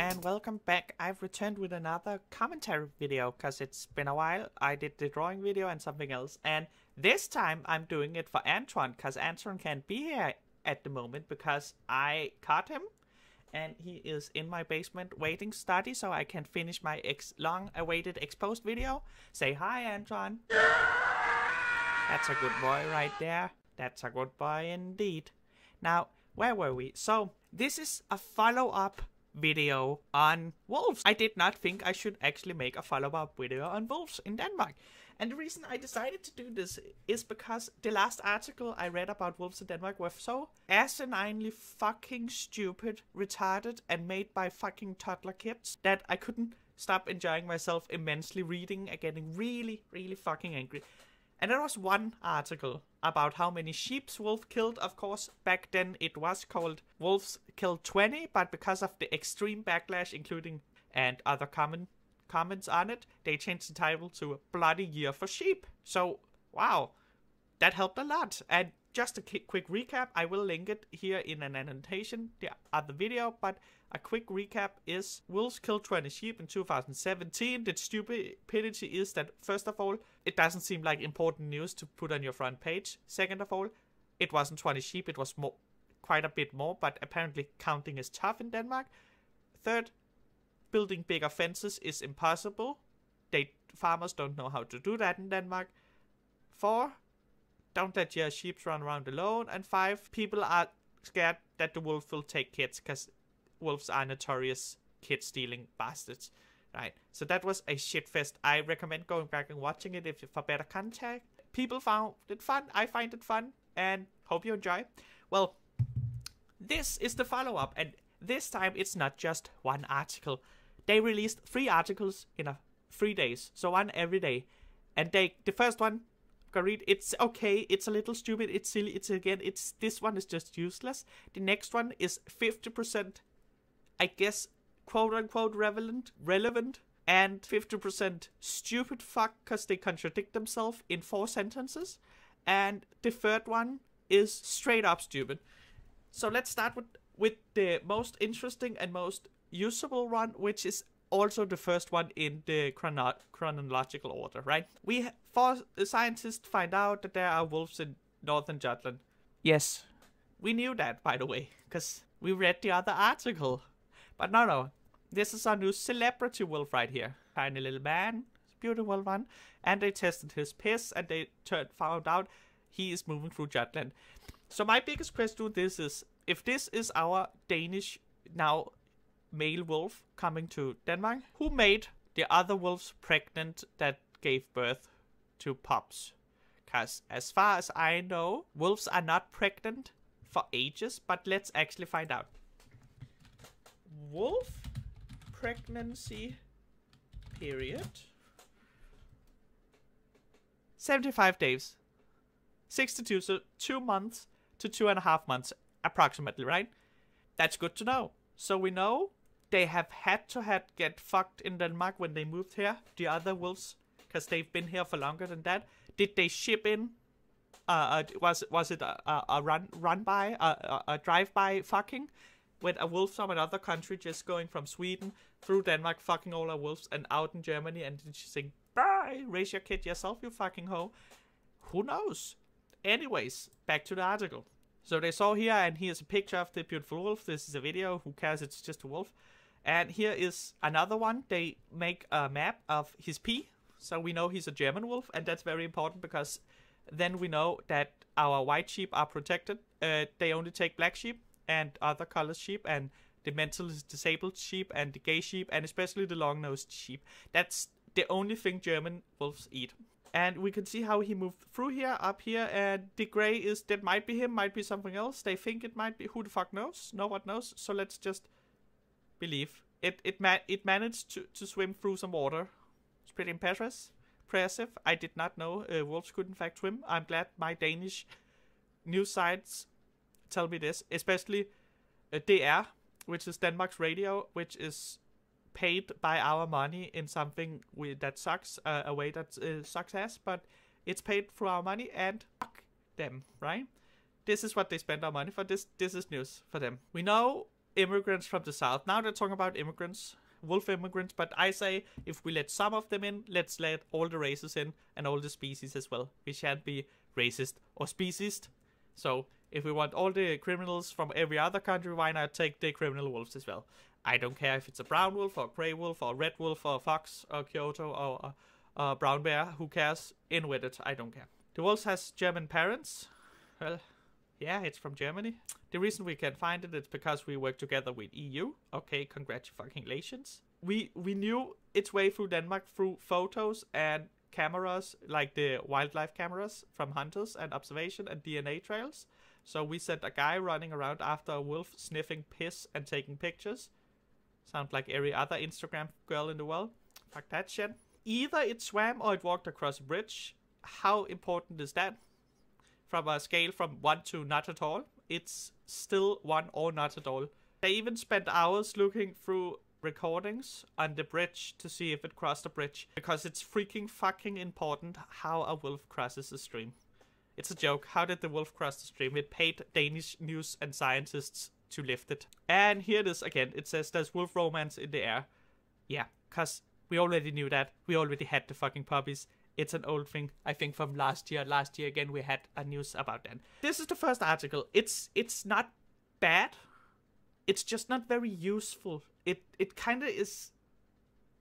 and welcome back. I've returned with another commentary video because it's been a while. I did the drawing video and something else, and this time I'm doing it for Antoine because Antoine can't be here at the moment because I caught him and he is in my basement waiting study so I can finish my long-awaited exposed video. Say hi, Antoine. That's a good boy right there. That's a good boy indeed. Now, where were we? So, this is a follow-up video on wolves. I did not think I should actually make a follow-up video on wolves in Denmark. And the reason I decided to do this is because the last article I read about wolves in Denmark was so asininely fucking stupid, retarded, and made by fucking toddler kids that I couldn't stop enjoying myself immensely reading and getting really, really fucking angry. And there was one article about how many sheep wolf killed. Of course, back then it was called Wolves Killed 20, but because of the extreme backlash, including and other comments on it, they changed the title to A Bloody Year for Sheep. So, wow, that helped a lot. And just a quick recap, I will link it here in an annotation, the other video, but a quick recap is Wolves Killed 20 Sheep in 2017. The stupidity is that, first of all, it doesn't seem like important news to put on your front page. Second of all, it wasn't 20 sheep, it was quite a bit more, but apparently counting is tough in Denmark. Third, building bigger fences is impossible. Farmers don't know how to do that in Denmark. 4, don't let your sheep run around alone. And 5, people are scared that the wolf will take kids because wolves are notorious kid-stealing bastards. Right, so that was a shitfest. I recommend going back and watching it for better context. People found it fun. I find it fun, and hope you enjoy. Well, this is the follow-up, and this time it's not just one article. They released 3 articles in 3 days, so one every day. And the first one, go read. It's okay. It's a little stupid. It's silly. This one is just useless. The next one is 50%, I guess, quote-unquote relevant, and 50% stupid fuck because they contradict themselves in 4 sentences. And the third one is straight up stupid. So let's start with the most interesting and most usable one, which is also the first one in the chronological order, right? 4 scientists find out that there are wolves in northern Jutland. Yes, we knew that, by the way, because we read the other article. But no. This is our new celebrity wolf right here. Tiny little man. Beautiful one. And they tested his piss and they found out he is moving through Jutland. So my biggest question to this is, if this is our Danish now male wolf coming to Denmark, who made the other wolves pregnant that gave birth to pups? Because as far as I know, wolves are not pregnant for ages, but let's actually find out. Wolf pregnancy period 75 days, 62, so 2 months to 2.5 months approximately, right? That's good to know. So we know they have had to get fucked in Denmark when they moved here, the other wolves, because they've been here for longer than that. Did they ship in? Was it a drive-by fucking? With a wolf from another country just going from Sweden through Denmark, fucking all our wolves, and out in Germany, and just saying, bye, raise your kid yourself, you fucking hoe. Who knows? Anyways, back to the article. So they saw here, and here's a picture of the beautiful wolf. This is a video, who cares, it's just a wolf. And here is another one. They make a map of his pee, so we know he's a German wolf, and that's very important because then we know that our white sheep are protected. They only take black sheep and other colored sheep, and the mentally disabled sheep, and the gay sheep, and especially the long-nosed sheep. That's the only thing German wolves eat. And we can see how he moved through here, up here, and the gray is, that might be him, might be something else. They think it might be, who the fuck knows? No one knows, so let's just believe. It managed to swim through some water. It's pretty impressive. I did not know wolves could in fact swim. I'm glad my Danish news sites tell me this, especially DR, which is Denmark's radio, which is paid by our money in something that sucks, a way that sucks ass, but it's paid through our money, and fuck them, right? This is what they spend our money for. This is news for them. We know immigrants from the south. Now they're talking about immigrants, wolf immigrants, but I say if we let some of them in, let's let all the races in and all the species as well. We shan't be racist or speciesist. So if we want all the criminals from every other country, why not take the criminal wolves as well? I don't care if it's a brown wolf or a grey wolf or a red wolf or a fox or Kyoto or a brown bear. Who cares? In with it. I don't care. The wolf has German parents. Well, yeah, it's from Germany. The reason we can find it is because we work together with EU. Okay, congratulations. We knew its way through Denmark through photos and cameras, like the wildlife cameras from hunters and observation and DNA trails. So we sent a guy running around after a wolf, sniffing piss and taking pictures. Sound like every other Instagram girl in the world. Fuck that shit. Either it swam or it walked across a bridge. How important is that? From a scale from 1 to not at all, it's still 1 or not at all. They even spent hours looking through recordings on the bridge to see if it crossed the bridge, because it's freaking fucking important how a wolf crosses the stream. It's a joke. How did the wolf cross the stream? It paid Danish news and scientists to lift it. And here it is again. It says there's wolf romance in the air. Yeah, because we already knew that. We already had the fucking puppies. It's an old thing, I think, from last year. Last year, again, we had a news about that. This is the first article. It's not bad. It's just not very useful. It kind of is...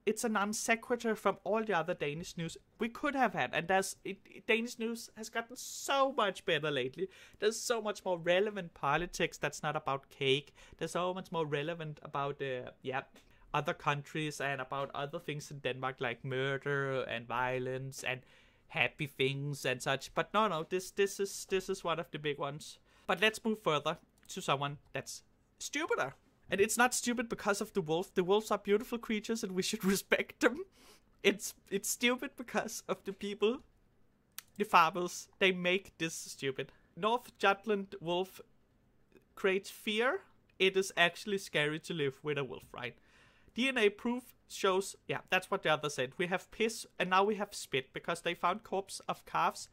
It's a non sequitur from all the other Danish news we could have had. And Danish news has gotten so much better lately. There's so much more relevant politics that's not about cake. There's so much more relevant about, other countries and about other things in Denmark, like murder and violence and happy things and such. But no, this is one of the big ones. But let's move further to someone that's stupider. And it's not stupid because of the wolf. The wolves are beautiful creatures and we should respect them. It's stupid because of the people, the farmers. They make this stupid. North Jutland wolf creates fear. It is actually scary to live with a wolf, right? DNA proof shows, yeah, that's what the other said. We have piss and now we have spit because they found corpse of calves.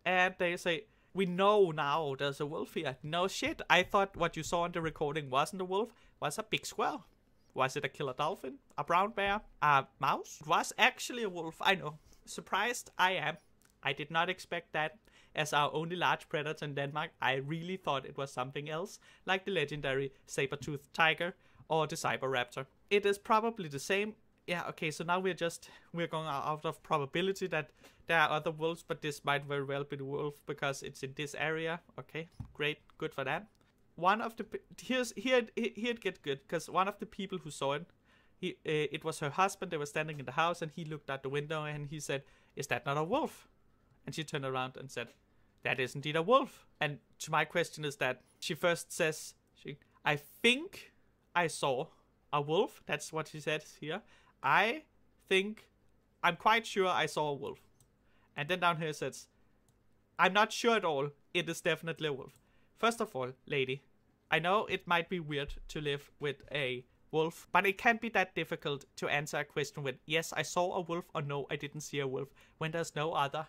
And they say, we know now there's a wolf here. No shit, I thought what you saw in the recording wasn't a wolf, was a big squirrel. Was it a killer dolphin? A brown bear? A mouse? It was actually a wolf, I know. Surprised I am. I did not expect that. As our only large predator in Denmark, I really thought it was something else, like the legendary saber-toothed tiger or the cyberraptor. It is probably the same. Yeah, okay, so now we're going out of probability that there are other wolves, but this might very well be the wolf because it's in this area. Okay, great, good for that. One of the here it gets good because one of the people who saw it, it was her husband. They were standing in the house and he looked out the window and he said, "Is that not a wolf?" And she turned around and said, "That is indeed a wolf." And to my question is that she first says, "I think I saw a wolf." That's what she said here. I'm quite sure I saw a wolf. And then down here it says, "I'm not sure at all. It is definitely a wolf." First of all, lady, I know it might be weird to live with a wolf, but it can't be that difficult to answer a question with, yes, I saw a wolf, or no, I didn't see a wolf, when there's no other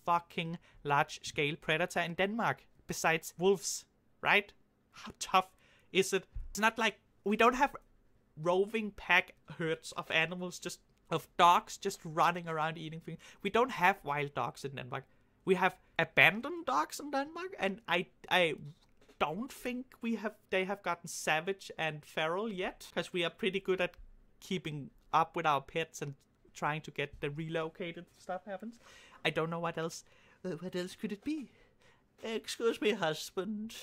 fucking large-scale predator in Denmark besides wolves, right? How tough is it? It's not like we don't have roving pack herds of animals, just of dogs just running around eating things. We don't have wild dogs in Denmark. We have abandoned dogs in Denmark, and I don't think they have gotten savage and feral yet, because we are pretty good at keeping up with our pets and trying to get the relocated stuff happens. I don't know what else. What else could it be? Excuse me, husband.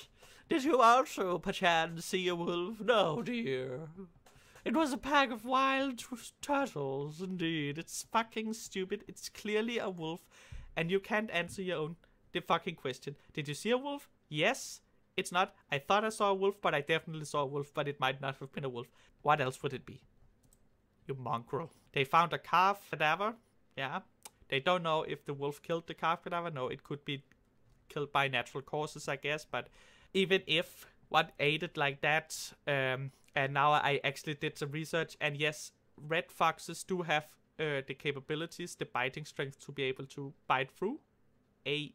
Did you also perchance see a wolf? No, dear. It was a pack of wild turtles, indeed. It's fucking stupid. It's clearly a wolf, and you can't answer the fucking question. Did you see a wolf? Yes. It's not, I thought I saw a wolf, but I definitely saw a wolf, but it might not have been a wolf. What else would it be? You mongrel. They found a calf cadaver. Yeah. They don't know if the wolf killed the calf cadaver. No, it could be killed by natural causes, I guess. But even if what ate it like that, and now I actually did some research, and yes, red foxes do have the capabilities, the biting strength to be able to bite through a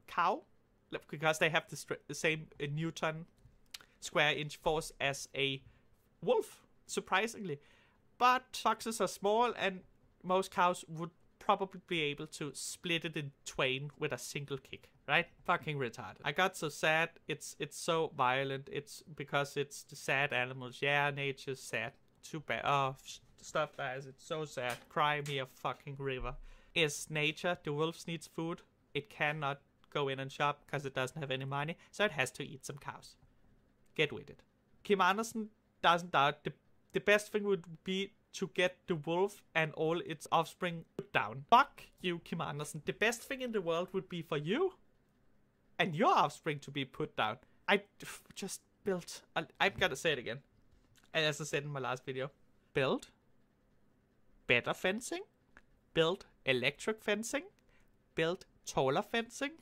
cow, because they have the same Newton square inch force as a wolf, surprisingly. But foxes are small, and most cows would probably be able to split it in twain with a single kick, right? Fucking retarded. I got so sad. It's so violent. It's because it's the sad animals. Yeah, nature's sad. Too bad. Oh, stuff guys. It's so sad. Cry me a fucking river. Is nature. The wolves needs food. It cannot go in and shop because it doesn't have any money, so it has to eat some cows. Get with it. Kim Andersen doesn't doubt the best thing would be to get the wolf and all its offspring put down. Fuck you, Kim Andersen. The best thing in the world would be for you and your offspring to be put down. I just built... I've got to say it again. As I said in my last video. Build better fencing. Build electric fencing. Build taller fencing.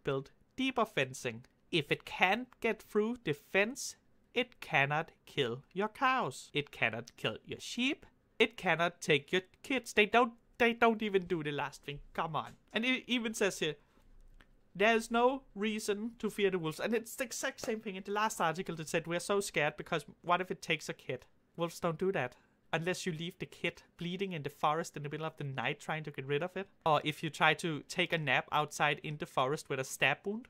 Build deeper fencing. If it can't get through the fence, it cannot kill your cows. It cannot kill your sheep. It cannot take your kids. They don't even do the last thing. Come on. And it even says here, there's no reason to fear the wolves. And it's the exact same thing in the last article that said we're so scared because what if it takes a kid? Wolves don't do that. Unless you leave the kid bleeding in the forest in the middle of the night trying to get rid of it. Or if you try to take a nap outside in the forest with a stab wound.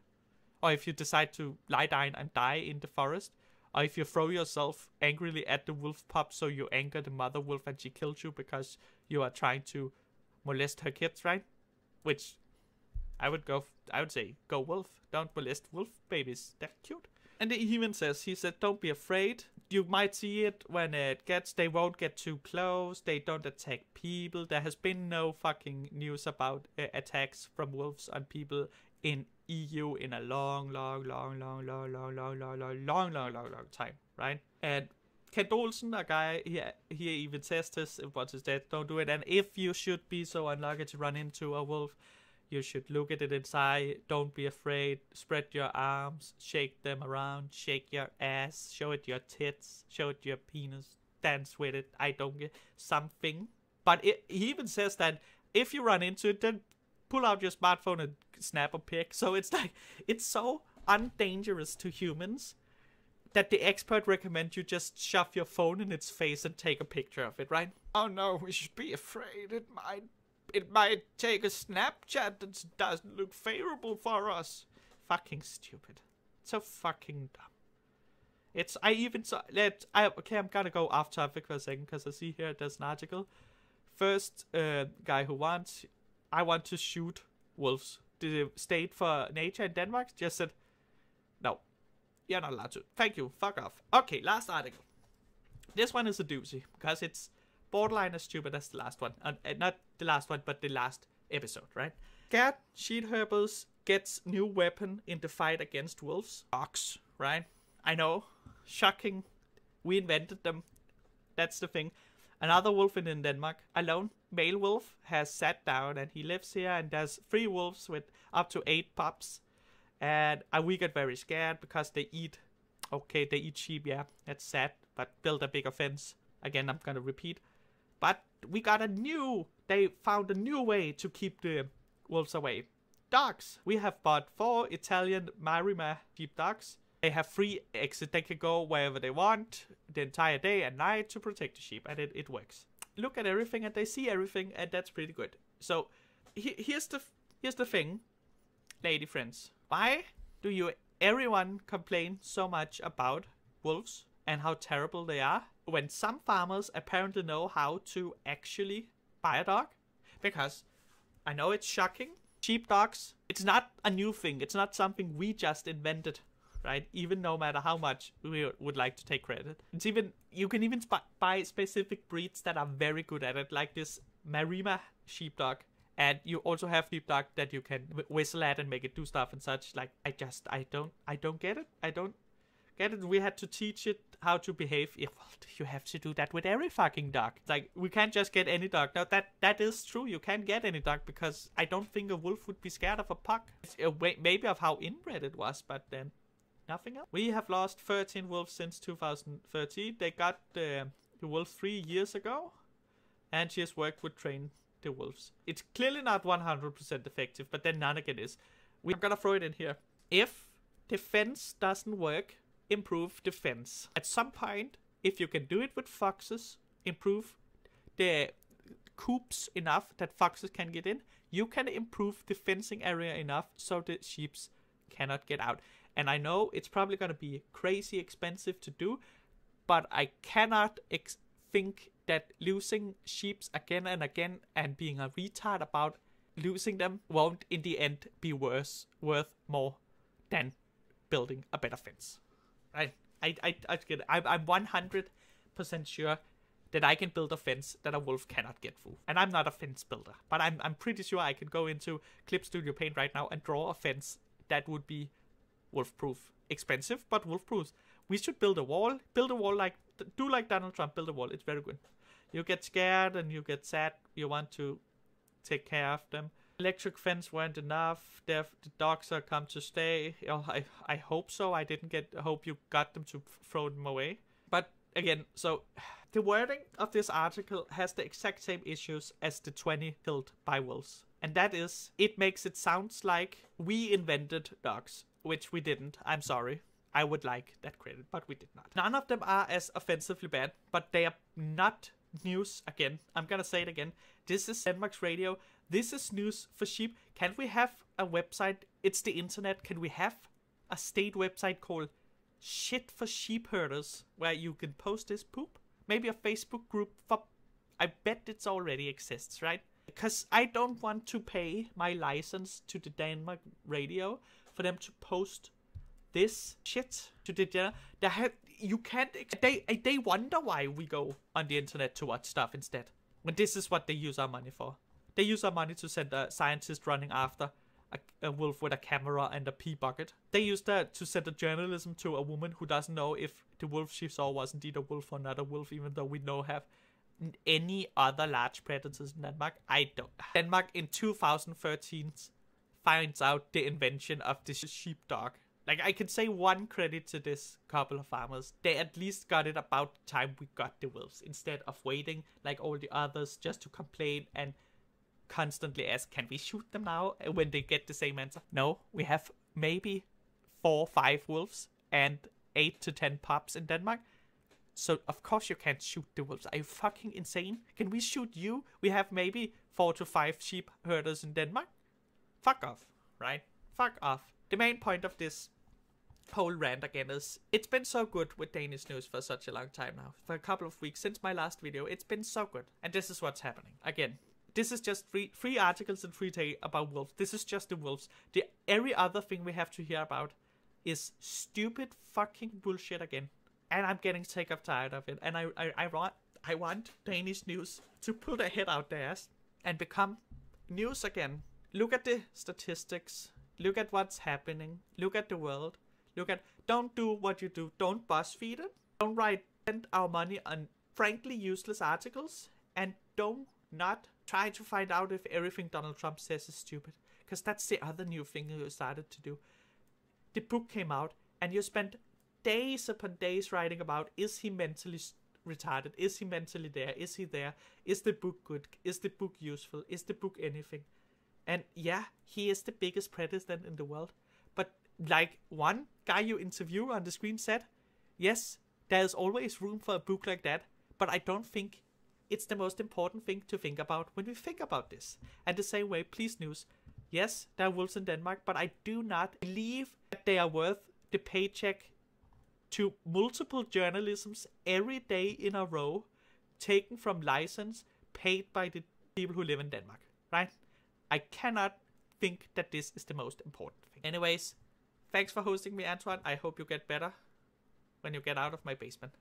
Or if you decide to lie down and die in the forest. Or if you throw yourself angrily at the wolf pup so you anger the mother wolf and she kills you because you are trying to molest her kids, right? Which I would say, go wolf. Don't molest wolf babies. They're cute. And he even says, he said, don't be afraid. You might see it when they won't get too close. They don't attack people. There has been no fucking news about attacks from wolves on people in EU in a long time, right? And Kent Olsen, a guy, he even says this, what is that? Don't do it. And if you should be so unlucky to run into a wolf, you should look at it inside. Don't be afraid. Spread your arms, shake them around, shake your ass, show it your tits, show it your penis, dance with it. I don't get something. But he even says that if you run into it, then pull out your smartphone and snap a pic. So it's like, it's so undangerous to humans that the expert recommend you just shove your phone in its face and take a picture of it, right? Oh no, we should be afraid. It might take a Snapchat that doesn't look favorable for us. Fucking stupid. So fucking dumb. Okay, I'm gonna go off topic for a second because I see here there's an article. First guy who wants, I want to shoot wolves. The State for Nature in Denmark just said, no, you're not allowed to. Thank you, fuck off. Okay, last article. This one is a doozy because it's borderline as stupid as the last one. Not the last one, but the last episode, right? Scared sheet herpers gets new weapon in the fight against wolves. Dogs, right? I know. Shocking. We invented them. That's the thing. Another wolf in Denmark, a lone male wolf, has sat down and he lives here and there's 3 wolves with up to 8 pups. And we get very scared because they eat sheep, yeah, that's sad, but build a bigger fence. Again, I'm gonna repeat. But they found a new way to keep the wolves away. Dogs. We have bought 4 Italian Marima sheepdogs. They have free exit. They can go wherever they want the entire day and night to protect the sheep, and it works. Look at everything and they see everything, and that's pretty good. So here's the thing, lady friends. Why do everyone complain so much about wolves and how terrible they are when some farmers apparently know how to actually buy a dog? Because I know it's shocking. Sheepdogs, it's not a new thing. It's not something we just invented, right? Even no matter how much we would like to take credit. You can even buy specific breeds that are very good at it, like this Marima sheepdog. And you also have sheepdog that you can whistle at and make it do stuff and such. Like, I don't get it. I don't get it. We had to teach it how to behave. You have to do that with every fucking dog. It's like, we can't just get any dog. Now, that is true. You can't get any dog because I don't think a wolf would be scared of a pug. Maybe of how inbred it was, but then nothing else. We have lost 13 wolves since 2013. They got the wolf 3 years ago, and she has worked with trained the wolves. It's clearly not 100% effective, but then none again is. We're gonna throw it in here. If the fence doesn't work improve the fence. At some point, if you can do it with foxes, improve the coops enough that foxes can get in, you can improve the fencing area enough so the sheep cannot get out. And I know it's probably going to be crazy expensive to do, but I cannot think that losing sheep again and again and being a retard about losing them won't in the end be worth more than building a better fence. Right? I'm 100% sure that I can build a fence that a wolf cannot get through. And I'm not a fence builder, but I'm pretty sure I can go into Clip Studio Paint right now and draw a fence that would be wolf-proof. Expensive, but wolf-proof. We should build a wall. Build a wall do like Donald Trump, build a wall. It's very good. You get scared and you get sad. You want to take care of them. Electric fence weren't enough. The dogs are come to stay. I hope so. I hope you got them to throw them away. But again, so the wording of this article has the exact same issues as the 20 killed by wolves. And that is, it makes it sound like we invented dogs, which we didn't. I'm sorry. I would like that credit, but we did not. None of them are as offensively bad, but they are not news again. I'm gonna say it again. This is Denmark's radio. This is news for sheep. Can we have a website? It's the internet. Can we have a state website called Shit for Sheep Herders where you can post this poop? Maybe a Facebook group for... I bet it already exists, right? Because I don't want to pay my license to the Denmark radio for them to post this shit to the you can't. They wonder why we go on the internet to watch stuff instead. When this is what they use our money for. They use our money to send a scientist running after a wolf with a camera and a pee bucket. They use that to send a journalism to a woman who doesn't know if the wolf she saw was indeed a wolf or not a wolf, even though we know have any other large predators in Denmark. I don't. Denmark in 2013 finds out the invention of the sheepdog. Like, I can say one credit to this couple of farmers. They at least got it about the time we got the wolves, instead of waiting like all the others just to complain and constantly ask, can we shoot them now? When they get the same answer. No, we have maybe 4 or 5 wolves and 8 to 10 pups in Denmark. So, of course you can't shoot the wolves. Are you fucking insane? Can we shoot you? We have maybe 4 to 5 sheep herders in Denmark. Fuck off, right? Fuck off. The main point of this whole rant again is, it's been so good with Danish news for such a long time now. For a couple of weeks since my last video, it's been so good. And this is what's happening. Again, this is just three articles and 3 days about wolves. This is just the wolves. Every other thing we have to hear about is stupid fucking bullshit again. And I'm getting sick of tired of it. And I want Danish news to put a head out their ass and become news again. Look at the statistics. Look at what's happening. Look at the world. Don't do what you do. Don't BuzzFeed it. Don't spend our money on frankly useless articles. And don't not try to find out if everything Donald Trump says is stupid. Because that's the other new thing you started to do. The book came out and you spent days upon days writing about, is he mentally retarded? Is he mentally there? Is he there? Is the book good? Is the book useful? Is the book anything? And yeah, he is the biggest president in the world. But like one guy you interview on the screen said, yes, there's always room for a book like that. But I don't think it's the most important thing to think about when we think about this. And the same way, please news. Yes, there are wolves in Denmark, but I do not believe that they are worth the paycheck to multiple journalisms every day in a row, taken from license, paid by the people who live in Denmark, right? I cannot think that this is the most important thing. Anyways, thanks for hosting me, Antoine. I hope you get better when you get out of my basement.